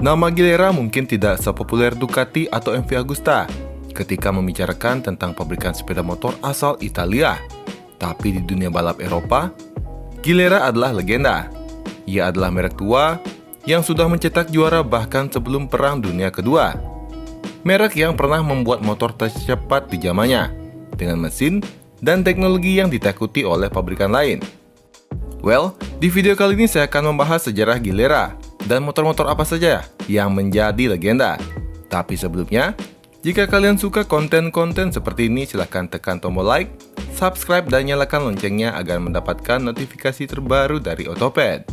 Nama Gilera mungkin tidak sepopuler Ducati atau MV Agusta ketika membicarakan tentang pabrikan sepeda motor asal Italia. Tapi di dunia balap Eropa, Gilera adalah legenda. Ia adalah merek tua yang sudah mencetak juara bahkan sebelum Perang Dunia Kedua. Merek yang pernah membuat motor tercepat di zamannya, dengan mesin dan teknologi yang ditakuti oleh pabrikan lain. Well, di video kali ini saya akan membahas sejarah Gilera dan motor-motor apa saja yang menjadi legenda. Tapi sebelumnya, jika kalian suka konten-konten seperti ini, silahkan tekan tombol like, subscribe, dan nyalakan loncengnya agar mendapatkan notifikasi terbaru dari Otopet.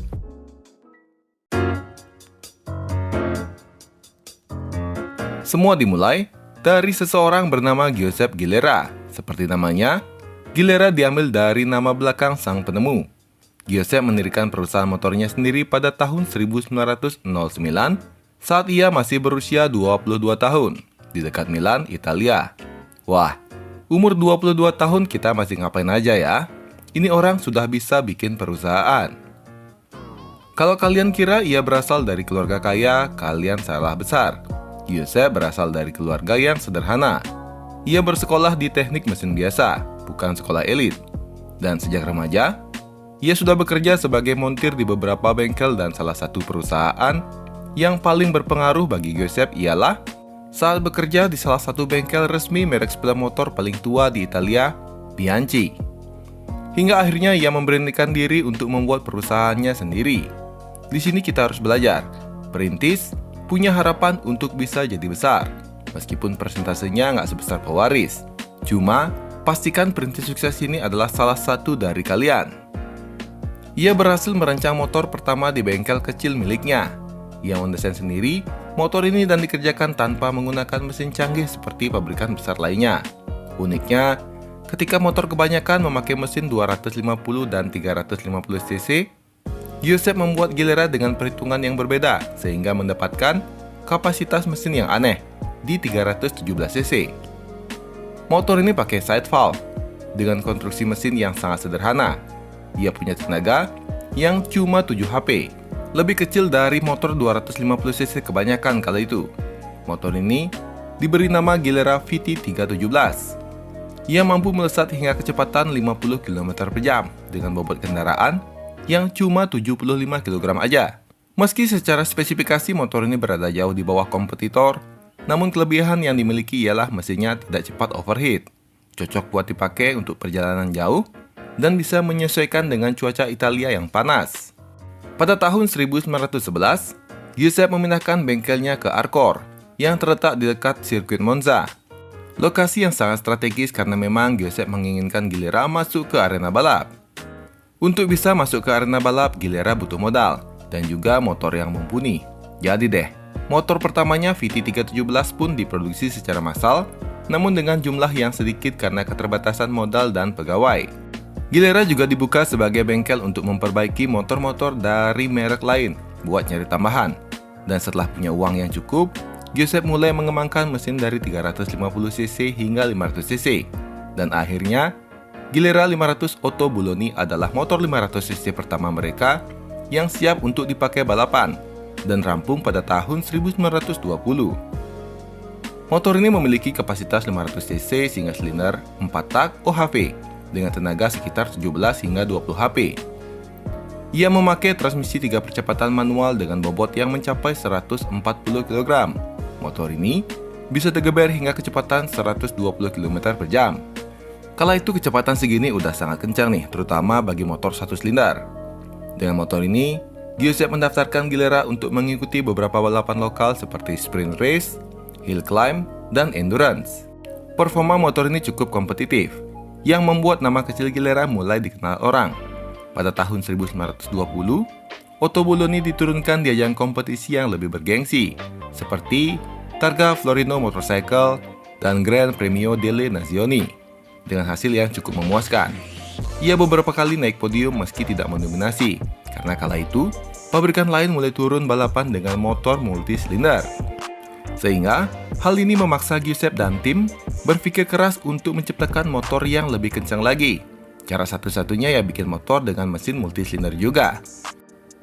Semua dimulai dari seseorang bernama Giuseppe Gilera. Seperti namanya, Gilera diambil dari nama belakang sang penemu. Giuseppe mendirikan perusahaan motornya sendiri pada tahun 1909 saat ia masih berusia 22 tahun di dekat Milan, Italia. Wah, umur 22 tahun kita masih ngapain aja ya? Ini orang sudah bisa bikin perusahaan. Kalau kalian kira ia berasal dari keluarga kaya, kalian salah besar. Giuseppe berasal dari keluarga yang sederhana. Ia bersekolah di teknik mesin biasa, bukan sekolah elit. Dan sejak remaja, ia sudah bekerja sebagai montir di beberapa bengkel dan salah satu perusahaan yang paling berpengaruh bagi Giuseppe ialah saat bekerja di salah satu bengkel resmi merek sepeda motor paling tua di Italia, Bianchi. Hingga akhirnya ia memberanikan diri untuk membuat perusahaannya sendiri. Di sini kita harus belajar. Perintis punya harapan untuk bisa jadi besar, meskipun persentasenya nggak sebesar pewaris. Cuma, pastikan perintis sukses ini adalah salah satu dari kalian. Ia berhasil merancang motor pertama di bengkel kecil miliknya. Ia mendesain sendiri motor ini dan dikerjakan tanpa menggunakan mesin canggih seperti pabrikan besar lainnya. Uniknya, ketika motor kebanyakan memakai mesin 250 dan 350 cc, Giuseppe membuat Gilera dengan perhitungan yang berbeda sehingga mendapatkan kapasitas mesin yang aneh di 317 cc. Motor ini pakai side valve dengan konstruksi mesin yang sangat sederhana. Ia punya tenaga yang cuma 7 HP, lebih kecil dari motor 250 cc kebanyakan kala itu. Motor ini diberi nama Gilera VT317. Ia mampu melesat hingga kecepatan 50 km per jam dengan bobot kendaraan yang cuma 75 kg aja. Meski secara spesifikasi motor ini berada jauh di bawah kompetitor, namun kelebihan yang dimiliki ialah mesinnya tidak cepat overheat, cocok buat dipakai untuk perjalanan jauh, dan bisa menyesuaikan dengan cuaca Italia yang panas. Pada tahun 1911, Giuseppe memindahkan bengkelnya ke Arcor yang terletak di dekat sirkuit Monza. Lokasi yang sangat strategis karena memang Giuseppe menginginkan Gilera masuk ke arena balap. Untuk bisa masuk ke arena balap, Gilera butuh modal dan juga motor yang mumpuni. Jadi deh, motor pertamanya VT317 pun diproduksi secara massal, namun dengan jumlah yang sedikit karena keterbatasan modal dan pegawai. Gilera juga dibuka sebagai bengkel untuk memperbaiki motor-motor dari merek lain buat nyari tambahan. Dan setelah punya uang yang cukup, Giuseppe mulai mengembangkan mesin dari 350cc hingga 500cc. Dan akhirnya, Gilera 500 Otto Buloni adalah motor 500cc pertama mereka yang siap untuk dipakai balapan dan rampung pada tahun 1920. Motor ini memiliki kapasitas 500cc single silinder 4 tak OHV dengan tenaga sekitar 17 hingga 20 HP. Ia memakai transmisi 3 percepatan manual dengan bobot yang mencapai 140 kg. Motor ini bisa digeber hingga kecepatan 120 km per jam. Kala itu kecepatan segini udah sangat kencang nih, terutama bagi motor 1 silinder. Dengan motor ini, Giuseppe mendaftarkan Gilera untuk mengikuti beberapa balapan lokal seperti sprint race, hill climb, dan endurance. Performa motor ini cukup kompetitif, yang membuat nama kecil Gilera mulai dikenal orang. Pada tahun 1920, Otto Buloni diturunkan di ajang kompetisi yang lebih bergengsi, seperti Targa Florino Motorcycle dan Gran Premio delle Nazioni, dengan hasil yang cukup memuaskan. Ia beberapa kali naik podium meski tidak mendominasi, karena kala itu, pabrikan lain mulai turun balapan dengan motor multisilinder. Sehingga, hal ini memaksa Giuseppe dan tim berpikir keras untuk menciptakan motor yang lebih kencang lagi. Cara satu-satunya ya bikin motor dengan mesin multisilinder juga.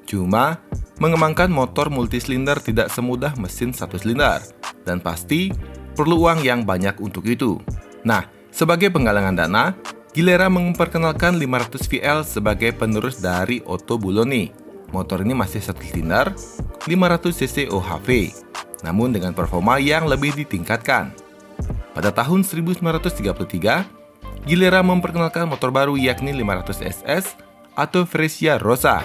Cuma, mengembangkan motor multisilinder tidak semudah mesin satu silinder, dan pasti perlu uang yang banyak untuk itu. Nah, sebagai penggalangan dana, Gilera memperkenalkan 500 VL sebagai penerus dari Otto Buloni. Motor ini masih satu silinder, 500 cc OHV, namun dengan performa yang lebih ditingkatkan. Pada tahun 1933, Gilera memperkenalkan motor baru yakni 500 SS atau Freccia Rossa.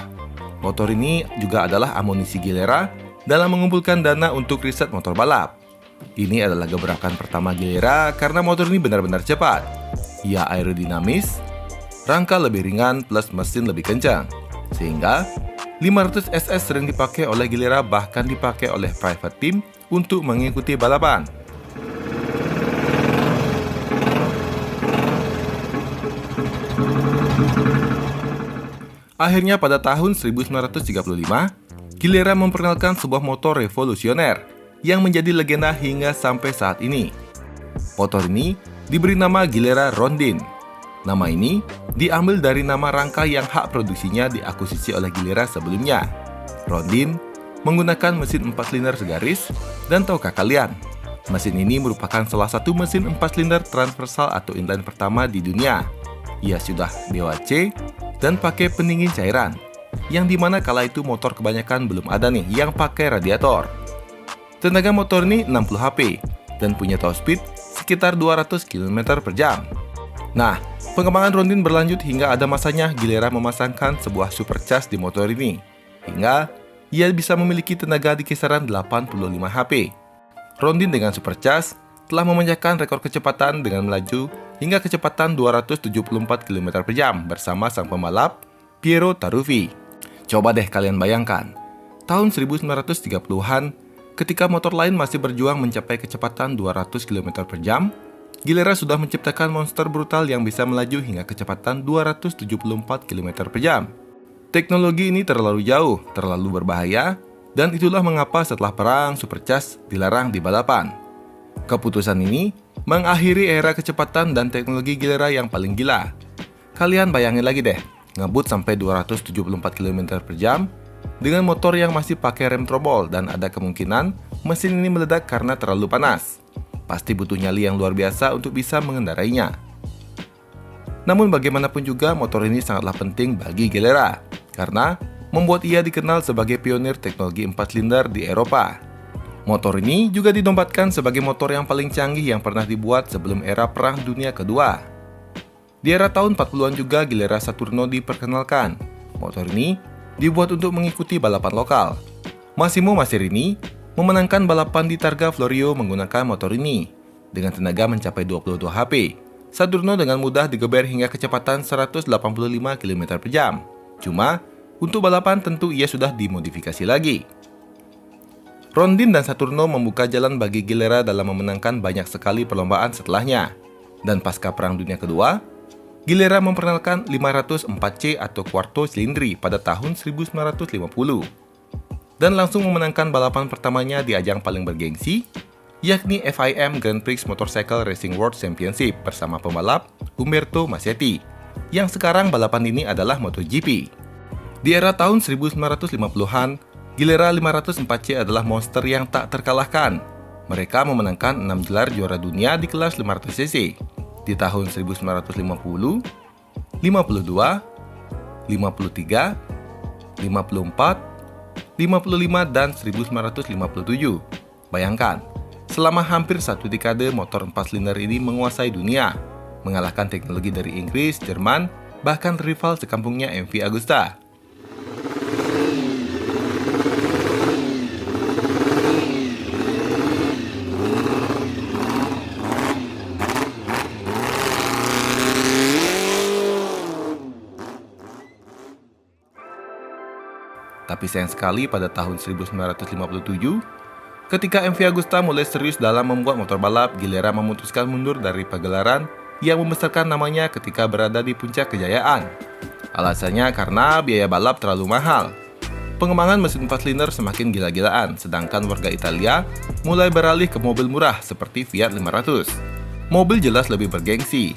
Motor ini juga adalah amunisi Gilera dalam mengumpulkan dana untuk riset motor balap. Ini adalah gebrakan pertama Gilera karena motor ini benar-benar cepat. Ia aerodinamis, rangka lebih ringan plus mesin lebih kencang. Sehingga 500 SS sering dipakai oleh Gilera, bahkan dipakai oleh private team untuk mengikuti balapan. Akhirnya pada tahun 1935, Gilera memperkenalkan sebuah motor revolusioner yang menjadi legenda hingga sampai saat ini. Motor ini diberi nama Gilera Rondin. Nama ini diambil dari nama rangka yang hak produksinya diakuisisi oleh Gilera sebelumnya. Rondin menggunakan mesin 4 silinder segaris, dan tahukah kalian, mesin ini merupakan salah satu mesin 4 silinder transversal atau inline pertama di dunia. Ia sudah DOHC dan pakai pendingin cairan, yang dimana kala itu motor kebanyakan belum ada nih yang pakai radiator. Tenaga motor ini 60 HP dan punya top speed sekitar 200 km per jam. Nah, pengembangan Rondin berlanjut hingga ada masanya Gilera memasangkan sebuah supercharge di motor ini, hingga ia bisa memiliki tenaga di kisaran 85 HP. Rondin dengan supercharge telah memecahkan rekor kecepatan dengan melaju hingga kecepatan 274 km per jam bersama sang pembalap Piero Taruffi. Coba deh kalian bayangkan, tahun 1930-an, ketika motor lain masih berjuang mencapai kecepatan 200 km per jam, Gilera sudah menciptakan monster brutal yang bisa melaju hingga kecepatan 274 km per jam. Teknologi ini terlalu jauh, terlalu berbahaya, dan itulah mengapa setelah perang supercharge dilarang di balapan. Keputusan ini mengakhiri era kecepatan dan teknologi Gilera yang paling gila. Kalian bayangin lagi deh, ngebut sampai 274 km per jam dengan motor yang masih pakai rem trobol dan ada kemungkinan mesin ini meledak karena terlalu panas. Pasti butuh nyali yang luar biasa untuk bisa mengendarainya. Namun bagaimanapun juga motor ini sangatlah penting bagi Gilera karena membuat ia dikenal sebagai pionir teknologi 4 silinder di Eropa. Motor ini juga dinobatkan sebagai motor yang paling canggih yang pernah dibuat sebelum era Perang Dunia Kedua. Di era tahun 40-an juga Gilera Saturno diperkenalkan. Motor ini dibuat untuk mengikuti balapan lokal. Massimo Masserini memenangkan balapan di Targa Florio menggunakan motor ini. Dengan tenaga mencapai 22 HP, Saturno dengan mudah digeber hingga kecepatan 185 km per jam. Cuma, untuk balapan tentu ia sudah dimodifikasi lagi. Rondin dan Saturno membuka jalan bagi Gilera dalam memenangkan banyak sekali perlombaan setelahnya. Dan pasca Perang Dunia Kedua, Gilera memperkenalkan 504C atau Quarto Cilindri pada tahun 1950. Dan langsung memenangkan balapan pertamanya di ajang paling bergengsi, yakni FIM Grand Prix Motorcycle Racing World Championship bersama pembalap Umberto Massetti, yang sekarang balapan ini adalah MotoGP. Di era tahun 1950-an, Gilera 504C adalah monster yang tak terkalahkan. Mereka memenangkan 6 gelar juara dunia di kelas 500cc di tahun 1950, 52, 53, 54, 55, dan 1957. Bayangkan, selama hampir satu dekade motor 4 silinder ini menguasai dunia, mengalahkan teknologi dari Inggris, Jerman, bahkan rival sekampungnya MV Agusta. Tapi sayang sekali pada tahun 1957, ketika MV Agusta mulai serius dalam membuat motor balap, Gilera memutuskan mundur dari pagelaran yang membesarkan namanya ketika berada di puncak kejayaan. Alasannya karena biaya balap terlalu mahal. Pengembangan mesin 4 silinder semakin gila-gilaan, sedangkan warga Italia mulai beralih ke mobil murah seperti Fiat 500. Mobil jelas lebih bergengsi,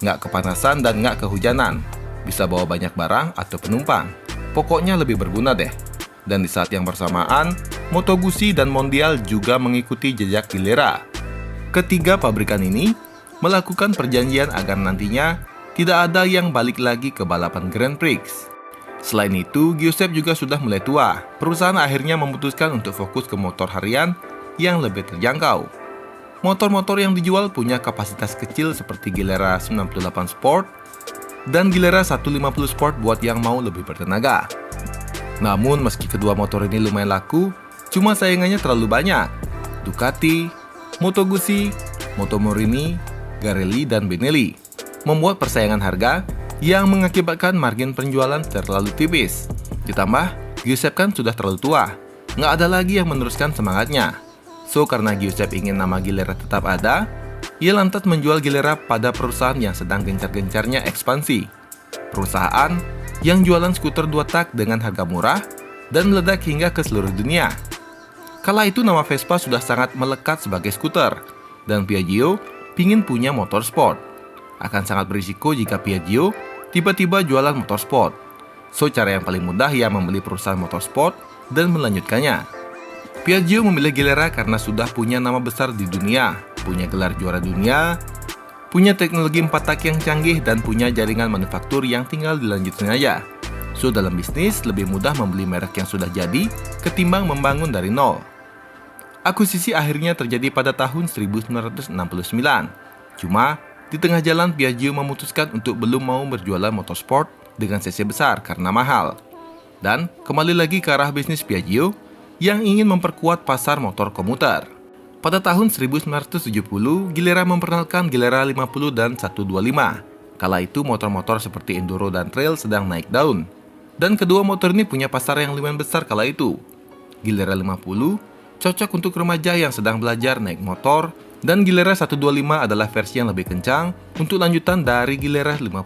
nggak kepanasan dan nggak kehujanan, bisa bawa banyak barang atau penumpang. Pokoknya lebih berguna deh. Dan di saat yang bersamaan, Moto Guzzi dan Mondial juga mengikuti jejak Gilera. Ketiga pabrikan ini melakukan perjanjian agar nantinya tidak ada yang balik lagi ke balapan Grand Prix. Selain itu, Giuseppe juga sudah mulai tua. Perusahaan akhirnya memutuskan untuk fokus ke motor harian yang lebih terjangkau. Motor-motor yang dijual punya kapasitas kecil seperti Gilera 98 Sport dan Gilera 150 Sport buat yang mau lebih bertenaga. Namun meski kedua motor ini lumayan laku, cuma saingannya terlalu banyak. Ducati, Moto Guzzi, Moto Morini, Garelli, dan Benelli membuat persaingan harga yang mengakibatkan margin penjualan terlalu tipis. Ditambah, Giuseppe kan sudah terlalu tua, nggak ada lagi yang meneruskan semangatnya. So, karena Giuseppe ingin nama Gilera tetap ada, ia lantas menjual Gilera pada perusahaan yang sedang gencar-gencarnya ekspansi. Perusahaan yang jualan skuter 2 tak dengan harga murah dan meledak hingga ke seluruh dunia. Kala itu nama Vespa sudah sangat melekat sebagai skuter, dan Piaggio pingin punya motor sport. Akan sangat berisiko jika Piaggio tiba-tiba jualan motor sport. So, cara yang paling mudah ia membeli perusahaan motor sport dan melanjutkannya. Piaggio memilih Gilera karena sudah punya nama besar di dunia, punya gelar juara dunia, punya teknologi 4 tak yang canggih, dan punya jaringan manufaktur yang tinggal dilanjutin aja. So, dalam bisnis, lebih mudah membeli merek yang sudah jadi ketimbang membangun dari nol. Akuisisi akhirnya terjadi pada tahun 1969. Cuma, di tengah jalan Piaggio memutuskan untuk belum mau berjualan motorsport dengan cc besar karena mahal. Dan kembali lagi ke arah bisnis Piaggio yang ingin memperkuat pasar motor komuter. Pada tahun 1970, Gilera memperkenalkan Gilera 50 dan 125. Kala itu motor-motor seperti enduro dan trail sedang naik daun. Dan kedua motor ini punya pasar yang lumayan besar kala itu. Gilera 50 cocok untuk remaja yang sedang belajar naik motor, dan Gilera 125 adalah versi yang lebih kencang untuk lanjutan dari Gilera 50.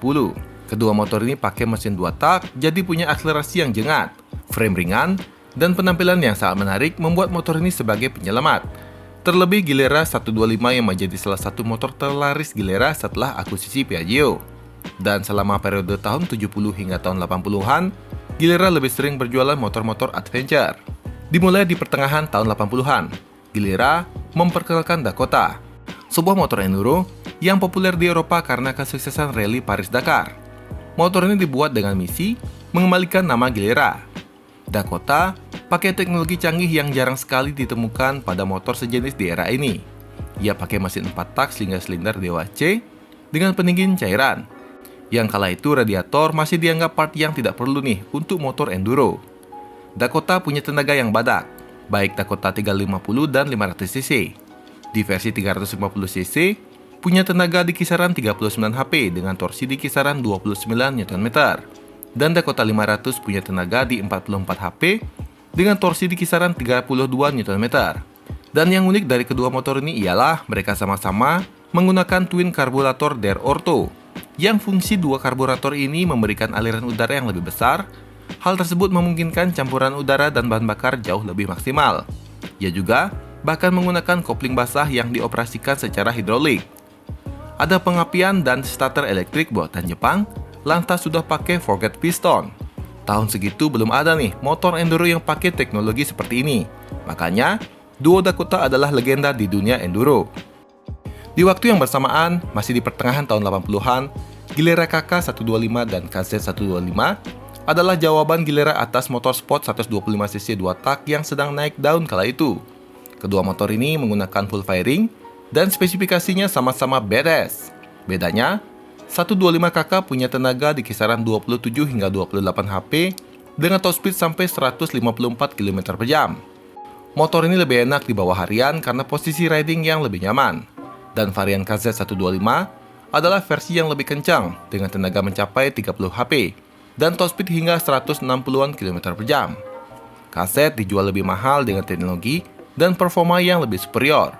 Kedua motor ini pakai mesin 2 tak, jadi punya akselerasi yang jengat, frame ringan, dan penampilan yang sangat menarik membuat motor ini sebagai penyelamat. Terlebih Gilera 125 yang menjadi salah satu motor terlaris Gilera setelah akuisisi Piaggio. Dan selama periode tahun 70 hingga tahun 80-an, Gilera lebih sering berjualan motor-motor adventure. Dimulai di pertengahan tahun 80-an, Gilera memperkenalkan Dakota, sebuah motor enduro yang populer di Eropa karena kesuksesan rally Paris-Dakar. Motor ini dibuat dengan misi mengembalikan nama Gilera. Dakota pakai teknologi canggih yang jarang sekali ditemukan pada motor sejenis di era ini. Ia pakai mesin 4 tak silinder Dewa C dengan pendingin cairan. Yang kala itu radiator masih dianggap part yang tidak perlu nih untuk motor enduro. Dakota punya tenaga yang badak, baik Dakota 350 dan 500 cc. Di versi 350 cc, punya tenaga di kisaran 39 HP dengan torsi di kisaran 29 Nm. Dan Dakota 500 punya tenaga di 44 HP dengan torsi di kisaran 32 Nm. Dan yang unik dari kedua motor ini ialah mereka sama-sama menggunakan twin karburator Der Orto, yang fungsi dua karburator ini memberikan aliran udara yang lebih besar. Hal tersebut memungkinkan campuran udara dan bahan bakar jauh lebih maksimal. Ia juga bahkan menggunakan kopling basah yang dioperasikan secara hidrolik. Ada pengapian dan starter elektrik buatan Jepang, lantas sudah pakai forget piston. Tahun segitu belum ada nih motor enduro yang pakai teknologi seperti ini. Makanya, duo Dakota adalah legenda di dunia enduro. Di waktu yang bersamaan, masih di pertengahan tahun 80-an, Gilera KK 125 dan KZ 125 adalah jawaban Gilera atas motorsport 125cc 2 tak yang sedang naik daun kala itu. Kedua motor ini menggunakan full fairing dan spesifikasinya sama-sama badass. Bedanya, 125KK punya tenaga di kisaran 27 hingga 28 HP dengan top speed sampai 154 km per jam. Motor ini lebih enak di bawah harian karena posisi riding yang lebih nyaman. Dan varian KZ125 adalah versi yang lebih kencang dengan tenaga mencapai 30 HP dan top speed hingga 160-an km per jam. KZ dijual lebih mahal dengan teknologi dan performa yang lebih superior.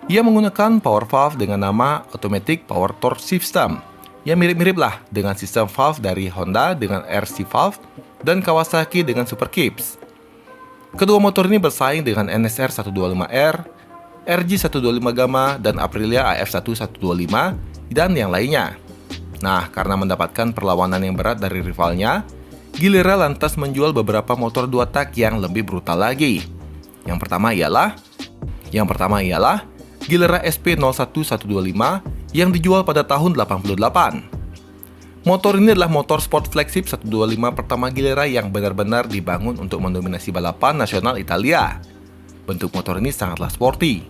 Ia menggunakan power valve dengan nama Automatic Power Torque System, yang mirip-mirip lah dengan sistem valve dari Honda dengan RC valve dan Kawasaki dengan Super Kips. Kedua motor ini bersaing dengan NSR 125R, RG 125 Gamma, dan Aprilia AF1 125 dan yang lainnya. Nah, karena mendapatkan perlawanan yang berat dari rivalnya, Gilera lantas menjual beberapa motor 2 tak yang lebih brutal lagi. Yang pertama ialah Gilera SP01125 yang dijual pada tahun 88. Motor ini adalah motor sport flagship 125 pertama Gilera yang benar-benar dibangun untuk mendominasi balapan nasional Italia. Bentuk motor ini sangatlah sporty.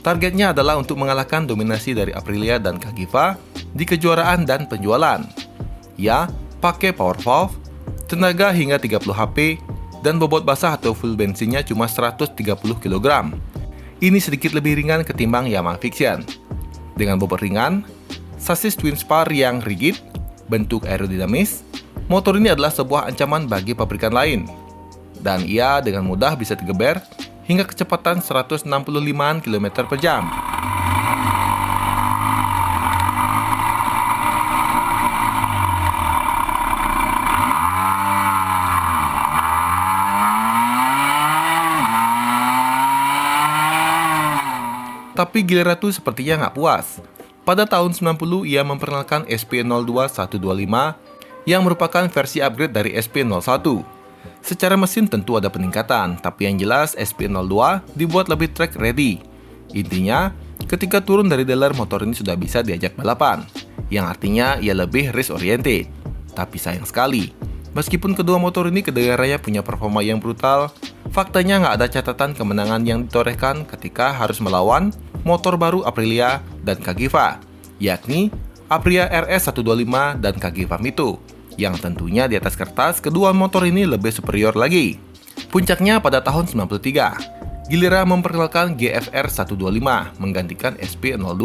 Targetnya adalah untuk mengalahkan dominasi dari Aprilia dan Cagiva di kejuaraan dan penjualan. Ya, pakai power valve, tenaga hingga 30 HP, dan bobot basah atau full bensinnya cuma 130 kg. Ini sedikit lebih ringan ketimbang Yamaha Fiction. Dengan bobot ringan, sasis twin spar yang rigid, bentuk aerodinamis, motor ini adalah sebuah ancaman bagi pabrikan lain. Dan ia dengan mudah bisa digeber hingga kecepatan 165 km per jam. Tapi Gilera tuh sepertinya nggak puas. Pada tahun 90, ia memperkenalkan SP02125 yang merupakan versi upgrade dari SP01. Secara mesin tentu ada peningkatan, tapi yang jelas SP02 dibuat lebih track ready. Intinya, ketika turun dari dealer motor ini sudah bisa diajak balapan, yang artinya ia lebih race oriented. Tapi sayang sekali, meskipun kedua motor ini kedengarannya punya performa yang brutal, faktanya nggak ada catatan kemenangan yang ditorehkan ketika harus melawan motor baru Aprilia dan Cagiva, yakni Aprilia RS125 dan Cagiva Mito, yang tentunya di atas kertas kedua motor ini lebih superior lagi. Puncaknya pada tahun 93, Gilera memperkenalkan GFR 125 menggantikan SP02.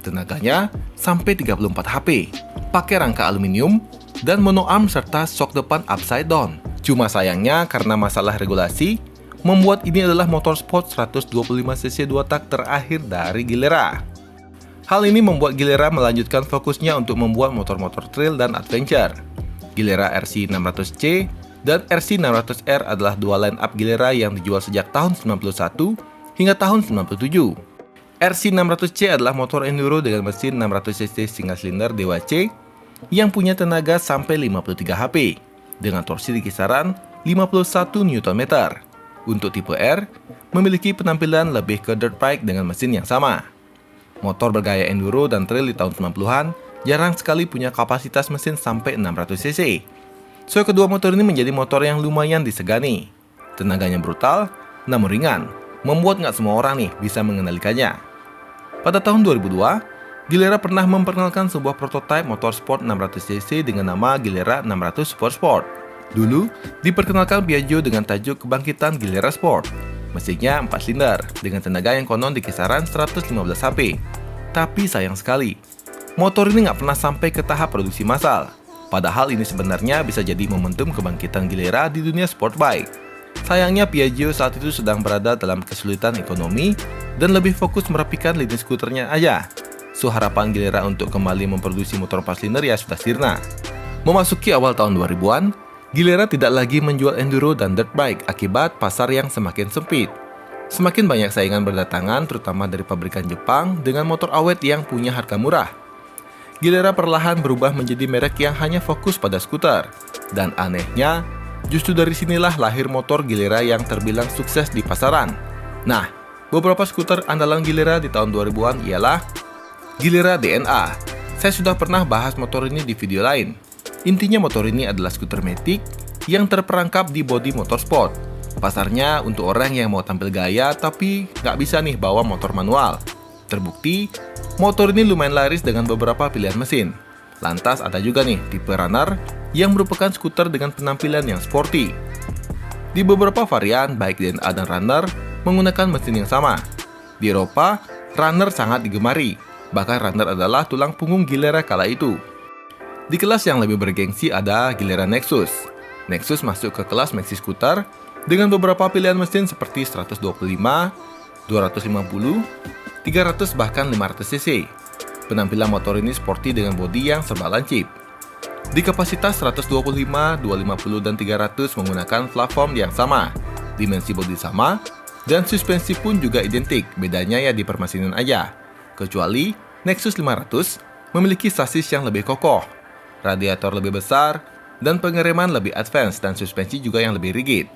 Tenaganya sampai 34 HP, pakai rangka aluminium dan monoarm serta shock depan upside down. Cuma sayangnya karena masalah regulasi, membuat ini adalah motor sport 125cc 2 tak terakhir dari Gilera. Hal ini membuat Gilera melanjutkan fokusnya untuk membuat motor-motor trail dan adventure. Gilera RC600C dan RC600R adalah dua line-up Gilera yang dijual sejak tahun 91 hingga tahun 97. RC600C adalah motor enduro dengan mesin 600cc single silinder DWC yang punya tenaga sampai 53 HP dengan torsi di kisaran 51 Nm. Untuk tipe R, memiliki penampilan lebih ke dirt bike dengan mesin yang sama. Motor bergaya enduro dan trail di tahun 90-an jarang sekali punya kapasitas mesin sampai 600cc. So, kedua motor ini menjadi motor yang lumayan disegani. Tenaganya brutal, namun ringan, membuat nggak semua orang nih bisa mengendalikannya. Pada tahun 2002, Gilera pernah memperkenalkan sebuah prototipe motor sport 600cc dengan nama Gilera 600 Super Sport. Dulu, diperkenalkan Piaggio dengan tajuk kebangkitan Gilera Sport. Mesinnya 4 silinder, dengan tenaga yang konon di kisaran 115 HP. Tapi sayang sekali, motor ini nggak pernah sampai ke tahap produksi massal. Padahal ini sebenarnya bisa jadi momentum kebangkitan Gilera di dunia sport bike. Sayangnya Piaggio saat itu sedang berada dalam kesulitan ekonomi dan lebih fokus merapikan lini skuternya aja. So, harapan Gilera untuk kembali memproduksi motor 4 silinder ya sudah sirna. Memasuki awal tahun 2000-an, Gilera tidak lagi menjual enduro dan dirt bike akibat pasar yang semakin sempit. Semakin banyak saingan berdatangan, terutama dari pabrikan Jepang dengan motor awet yang punya harga murah. Gilera perlahan berubah menjadi merek yang hanya fokus pada skuter. Dan anehnya, justru dari sinilah lahir motor Gilera yang terbilang sukses di pasaran. Nah, beberapa skuter andalan Gilera di tahun 2000-an ialah Gilera DNA. Saya sudah pernah bahas motor ini di video lain. Intinya motor ini adalah skuter matic yang terperangkap di bodi motorsport. Pasarnya untuk orang yang mau tampil gaya tapi nggak bisa nih bawa motor manual. Terbukti, motor ini lumayan laris dengan beberapa pilihan mesin. Lantas ada juga nih tipe runner yang merupakan skuter dengan penampilan yang sporty. Di beberapa varian, baik DNA dan runner menggunakan mesin yang sama. Di Eropa, runner sangat digemari. Bahkan runner adalah tulang punggung Gilera kala itu. Di kelas yang lebih bergengsi ada Gilera Nexus. Nexus masuk ke kelas maxi scooter dengan beberapa pilihan mesin seperti 125, 250, 300 bahkan 500 cc. Penampilan motor ini sporty dengan bodi yang serba lancip. Di kapasitas 125, 250, dan 300 menggunakan platform yang sama, dimensi bodi sama, dan suspensi pun juga identik, bedanya ya di permesinan aja. Kecuali Nexus 500 memiliki sasis yang lebih kokoh, radiator lebih besar, dan pengereman lebih advance dan suspensi juga yang lebih rigid.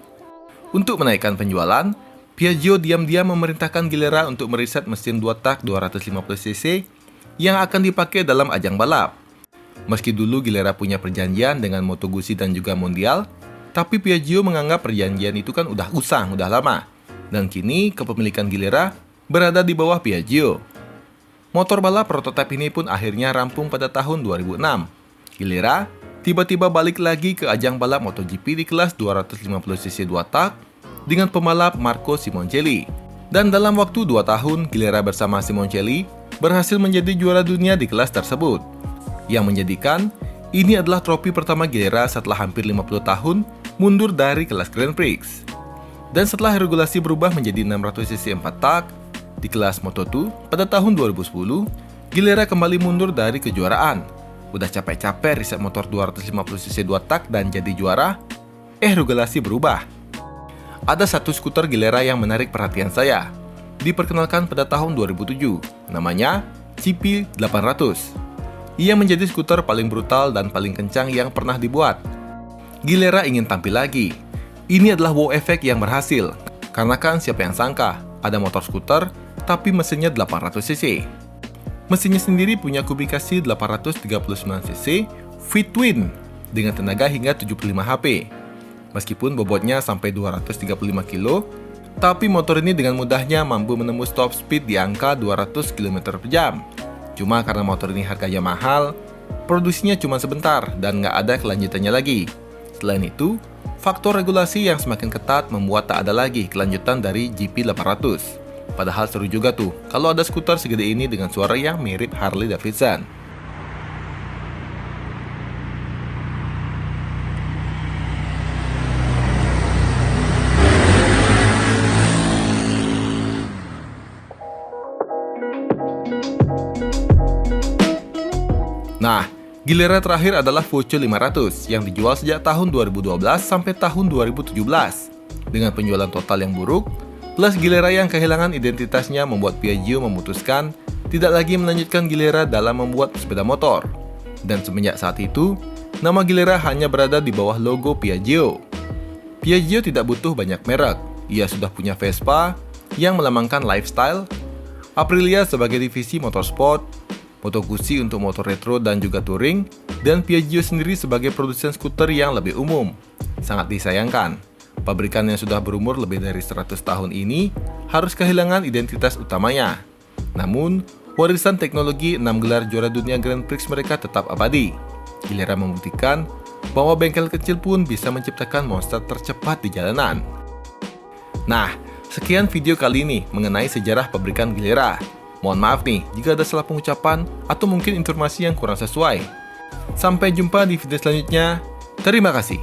Untuk menaikkan penjualan, Piaggio diam-diam memerintahkan Gilera untuk meriset mesin 2 tak 250cc yang akan dipakai dalam ajang balap. Meski dulu Gilera punya perjanjian dengan Moto Guzzi dan juga Mondial, tapi Piaggio menganggap perjanjian itu kan udah usang, udah lama. Dan kini kepemilikan Gilera berada di bawah Piaggio. Motor balap prototipe ini pun akhirnya rampung pada tahun 2006. Gilera tiba-tiba balik lagi ke ajang balap MotoGP di kelas 250cc 2 tak dengan pembalap Marco Simoncelli. Dan dalam waktu 2 tahun, Gilera bersama Simoncelli berhasil menjadi juara dunia di kelas tersebut. Yang menjadikan ini adalah trofi pertama Gilera setelah hampir 50 tahun mundur dari kelas Grand Prix. Dan setelah regulasi berubah menjadi 600cc 4 tak di kelas Moto2 pada tahun 2010, Gilera kembali mundur dari kejuaraan. Udah capek-capek riset motor 250cc 2 tak dan jadi juara, regulasi berubah. Ada satu skuter Gilera yang menarik perhatian saya. Diperkenalkan pada tahun 2007, namanya CP800. Ia menjadi skuter paling brutal dan paling kencang yang pernah dibuat. Gilera ingin tampil lagi. Ini adalah wow effect yang berhasil. Karena kan siapa yang sangka, ada motor skuter, tapi mesinnya 800cc. Mesinnya sendiri punya kubikasi 839cc V-twin dengan tenaga hingga 75 HP. Meskipun bobotnya sampai 235 kg, tapi motor ini dengan mudahnya mampu menembus top speed di angka 200 km per jam. Cuma karena motor ini harganya mahal, produksinya cuma sebentar dan nggak ada kelanjutannya lagi. Selain itu, faktor regulasi yang semakin ketat membuat tak ada lagi kelanjutan dari GP800. Padahal seru juga tuh kalau ada skuter segede ini dengan suara yang mirip Harley Davidson. Nah, Gilera terakhir adalah Voce 500 yang dijual sejak tahun 2012 sampai tahun 2017. Dengan penjualan total yang buruk, plus Gilera yang kehilangan identitasnya membuat Piaggio memutuskan tidak lagi melanjutkan Gilera dalam membuat sepeda motor. Dan semenjak saat itu, nama Gilera hanya berada di bawah logo Piaggio. Piaggio tidak butuh banyak merek. Ia sudah punya Vespa yang melambangkan lifestyle, Aprilia sebagai divisi motorsport, Moto Guzzi untuk motor retro dan juga touring, dan Piaggio sendiri sebagai produsen skuter yang lebih umum. Sangat disayangkan, pabrikan yang sudah berumur lebih dari 100 tahun ini harus kehilangan identitas utamanya. Namun, warisan teknologi 6 gelar juara dunia Grand Prix mereka tetap abadi. Gilera membuktikan bahwa bengkel kecil pun bisa menciptakan monster tercepat di jalanan. Nah, sekian video kali ini mengenai sejarah pabrikan Gilera. Mohon maaf nih jika ada salah pengucapan atau mungkin informasi yang kurang sesuai. Sampai jumpa di video selanjutnya. Terima kasih.